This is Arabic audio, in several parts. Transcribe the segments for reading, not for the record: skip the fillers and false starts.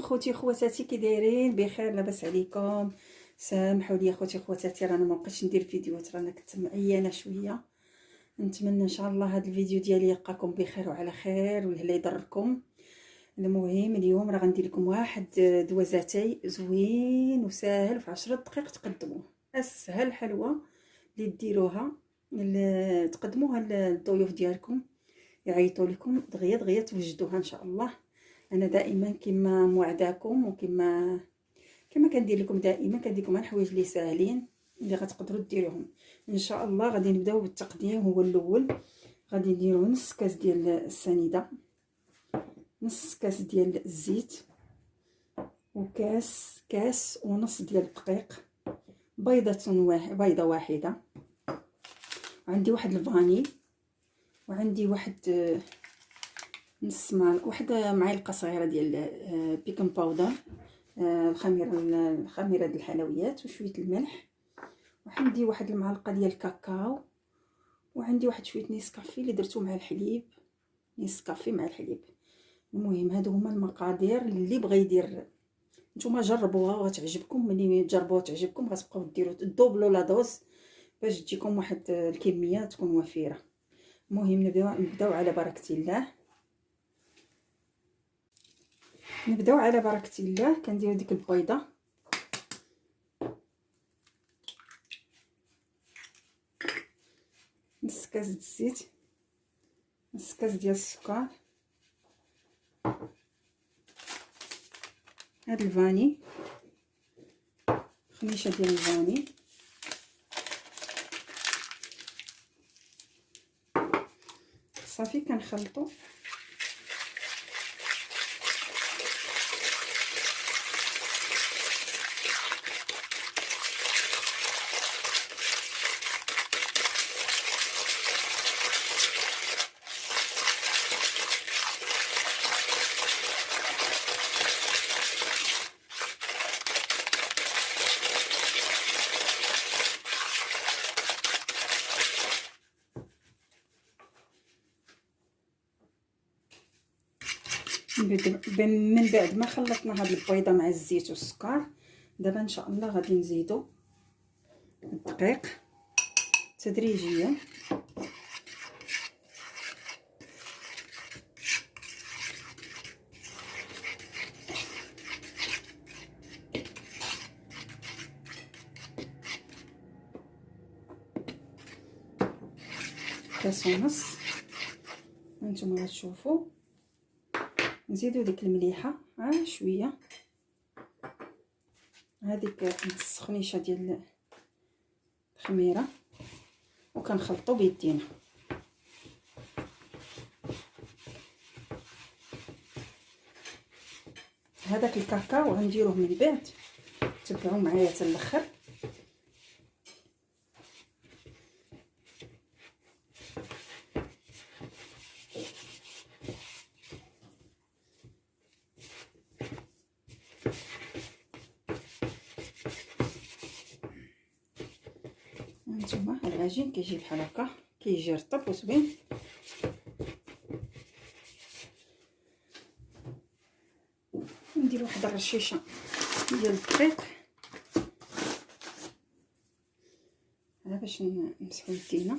خوتي خواتاتي، كي دايرين؟ بخير؟ لاباس عليكم؟ سامحوا لي خوتي خواتاتي، رانا ما بقيتش ندير فيديوهات، رانا كنت معيانه شويه. نتمنى ان شاء الله هذا الفيديو ديالي يلقاكم بخير وعلى خير والهلا يضركم. المهم اليوم راه غندير لكم واحد دوازاتي زوين وساهل، في 10 دقائق تقدموه. اسهل حلوه اللي ديروها، اللي تقدموها للضيوف ديالكم يعيطوا لكم دغيا دغيا توجدوها ان شاء الله. انا دائما كما موعداكم وكما كندير لكم دائما، كندير لكم الحوايج اللي ساهلين اللي غتقدروا ديروهم ان شاء الله. غادي نبداو بالتقديم. هو الاول غادي نديرو نص كاس ديال السنيده، نص كاس ديال الزيت، كاس ونص ديال الدقيق، بيضه واحده، عندي واحد الفاني، وعندي واحد نص واحد معلقه صغيره ديال بيكن باودر، الخميره ديال الحلويات، وشويه الملح، وعندي واحد المعلقه ديال الكاكاو، وعندي واحد شويه نيسكافي اللي درتو مع الحليب، نيسكافي مع الحليب. المهم هادو هما المقادير اللي بغى يدير. نتوما جربوها وغتعجبكم، ملي تجربوها وتعجبكم غتبقاو ديروا دوبلو لا دوز باش تجيكم واحد الكميه تكون وفيره. المهم نبداو على بركه الله. كندير ديك البيضه، نص كاس د الزيت، نص كاس ديال السكر، هاد الفاني، خميشه ديال الفاني، صافي كنخلطو. من بعد ما خلطنا هاد البيضه مع الزيت والسكر، دابا ان شاء الله غادي نزيدو الدقيق تدريجيا. كاس ونص هانتوما غتشوفوا. نزيدو ديك المليحه شويه، هذيك نص خنيشه ديال الخميره، وكنخلطو بيدينا. هذاك الكاكاو غنديروه من بعد، تبعوا معايا حتى الاخر. هانتوما العجين كيجي بحال هكا، كيجي رطب وزوين. ندير واحد الرشيشه ديال الدقيق باش نمسحو يدينا.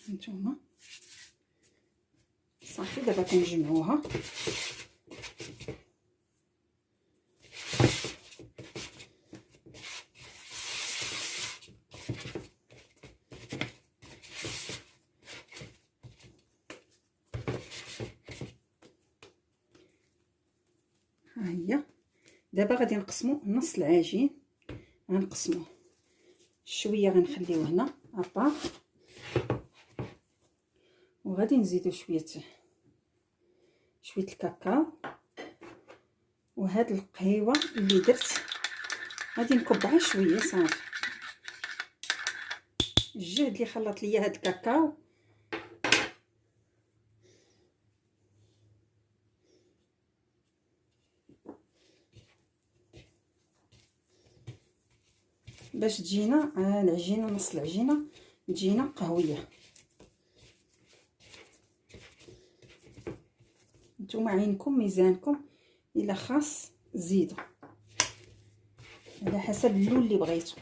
هانتوما صافي دابا كنجمعوها. ها هي دابا غادي نقسمو نص العجين، غنقسموه شويه، غنخليوه هنا ابار، وغادي نزيدو شويه الكاكاو، وهاد القهيوه اللي درت غادي نكبها شويه صافي. الجهد اللي خلط ليا هاد الكاكاو باش تجينا العجينه، نص العجينه تجينا قهويه. نتوما عينكم ميزانكم، الا خاص زيدوا على حسب اللون اللي بغيتو.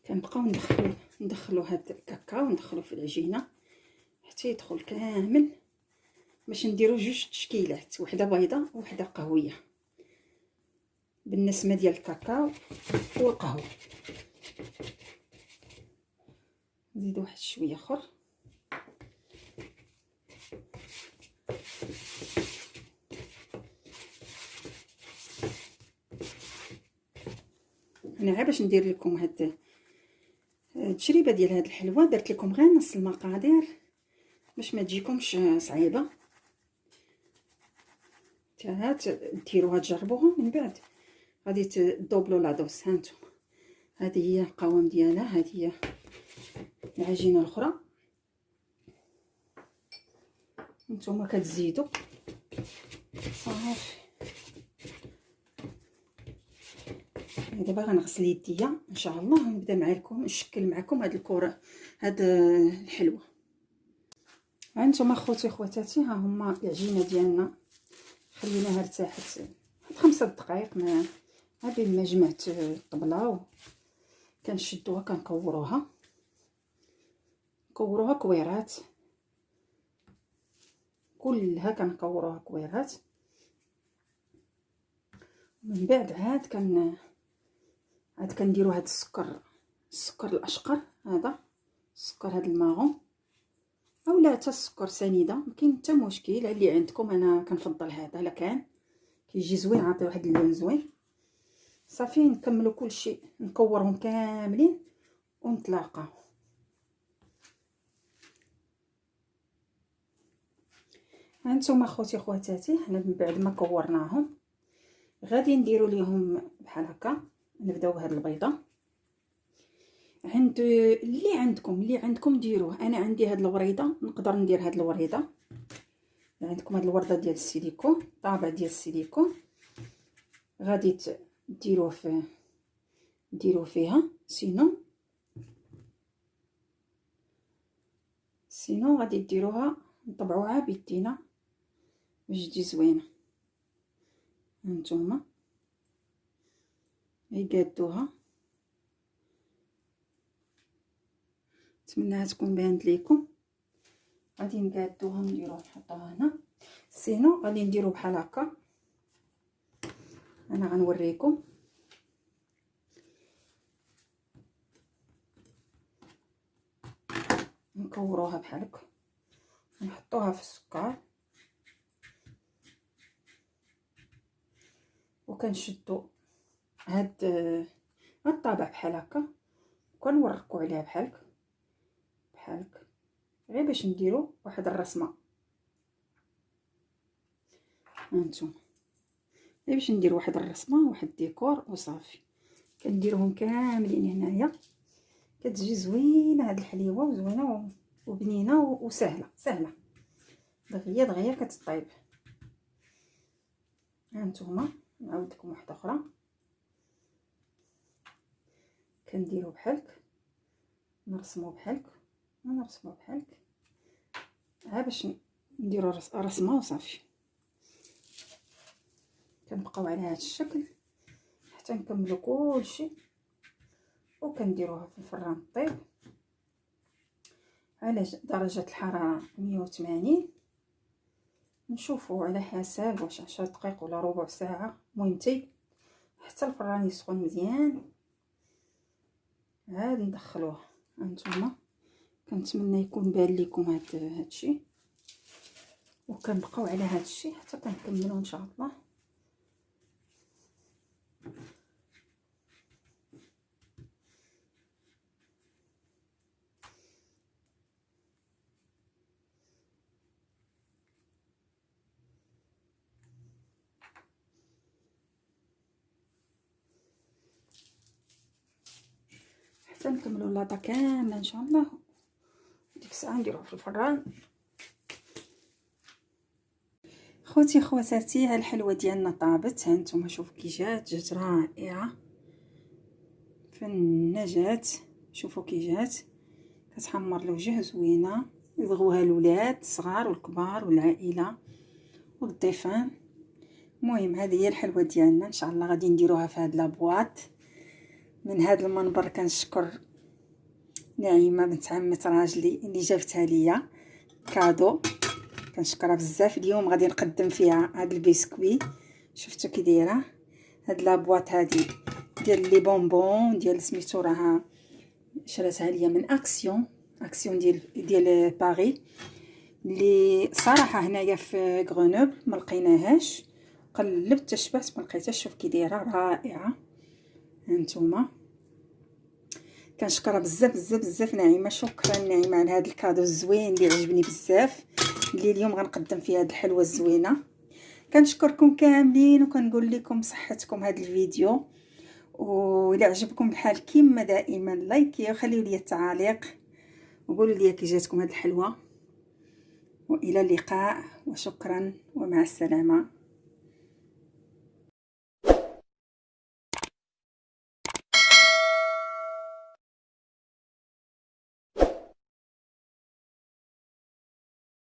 كنبقاو ندخلو هاد الكاكاو، ندخلو في العجينه حتى يدخل كامل، باش نديرو جوج تشكيلات، وحده بيضه وحده قهويه بالنسمه ديال الكاكاو والقهوه. نزيد واحد شويه اخر. انا باش ندير لكم هاد التجربه ديال هاد الحلوه درت لكم غير نص المقادير باش ما تجيكمش صعيبه. هات ديروها تجربوها، من بعد غادي تدوبلو لا دوس. هانتوما هذه هي القوام ديالها، هذه هي العجينه الاخرى. نتوما كتزيدوا صافي. دابا غنغسل يديا ان شاء الله، ونبدا معكم نشكل معكم هاد الكره، هاد الحلوه. هانتوما خوتي خواتاتي، ها هما العجينه ديالنا خليناها ارتاحت 5 دقائق ما بين ما جمعت الطبله، كنشدوها كنكوروها كويرات كلها، كنكوروها كويرات. من بعد عاد كنديروا هاد السكر الاشقر، هذا السكر هاد الماغون، اولا حتى السكر سنيده، ما كاين حتى مشكل اللي عندكم. انا كنفضل هذا، الا كان كيجي زوين، عطي واحد اللون زوين. صافي نكملوا كلشي، نكورهم كاملين ونتلاقاو. هانتوما خوتي خواتاتي، حنا من بعد ما كورناهم غادي نديروا ليهم بحال هكا. نبداو بهاد البيضه، عند اللي عندكم ديروه. انا عندي هاد الوريده، نقدر ندير هاد الوريده. عندكم هاد الورده ديال السيليكون، طابع ديال السيليكون، غادي ديروا فيها. سينو غادي ديروها نطبعوها بيدينا باش تجي زوينه. هانتوما يقادوها، نتمنى تكون بانت ليكم. غادي نقادوها نديروها نحطوها هنا. سينو غادي نديرو بحال هكا، انا غنوريكم. نكوروها بحال هكا، نحطوها في السكر، وكنشدو هاد الطابع بحال هكا، وكنورقو عليها بحال هكا، غير باش نديرو واحد الرسمه. هانتوما غير باش ندير واحد الرسمه، واحد الديكور، وصافي. كنديرهم كاملين هنايا، كتجي زوينه هاد الحليوه، وزوينه وبنينه وسهله دغيا كتطيب. هانتوما نعاود لكم واحده اخرى، كنديرو بحالك، نرسمو بحالك، ها باش نديرو رسمه وصافي. كنبقاو على هذا الشكل حتى نكملو كلشي، وكنديروها في الفران طيب على درجه الحراره 180. نشوفوا على حساب واش 10 دقائق ولا ربع ساعه، المهم حتى الفران يسخن مزيان. عادي ندخلوها. هانتوما كنتمنى يكون بان لكم هادشي، وكنبقاو على هادشي حتى كنكملو ان شاء الله. تنكملوا لاطا كامله ان شاء الله. ديك الساعه نديروها في الفران. خوتي خواتاتي، ها الحلوه ديالنا طابت، ها نتوما شوفوا كي جات رائعه فنه جات. شوفوا كي جات كتحمر الوجه زوينه، يبغوها الولاد الصغار والكبار والعائله والضيفان. المهم هذه هي الحلوه ديالنا، ان شاء الله غادي نديروها في هاد لابواط. من هذا المنبر كنشكر نعيمه بنت عمه راجلي اللي جابتها ليا كادو، كنشكرها بزاف. اليوم غادي نقدم فيها هاد البسكوي، شفتوا كي دايره. هاد لابواط هادي ديال لي بونبون ديال سميتو، راها شراتها ليا من اكسيون ديال باري، اللي صراحه هنايا في غرونوبل ما لقيناهاش، قلبت تشبعت ما لقيتهاش. شوف كي دايره رائعه. هانتوما كنشكرها بزاف بزاف بزاف نعيمه. شكرا نعيمه على هذا الكادو الزوين اللي عجبني بزاف، اللي اليوم غنقدم فيه هذه الحلوه الزوينه. كنشكركم كاملين وكنقول لكم صحتكم هذا الفيديو، والى عجبكم الحال كما دائما لايكي وخليوا لي التعاليق وقولوا لي كي جاتكم هذه الحلوه. والى اللقاء وشكرا ومع السلامه.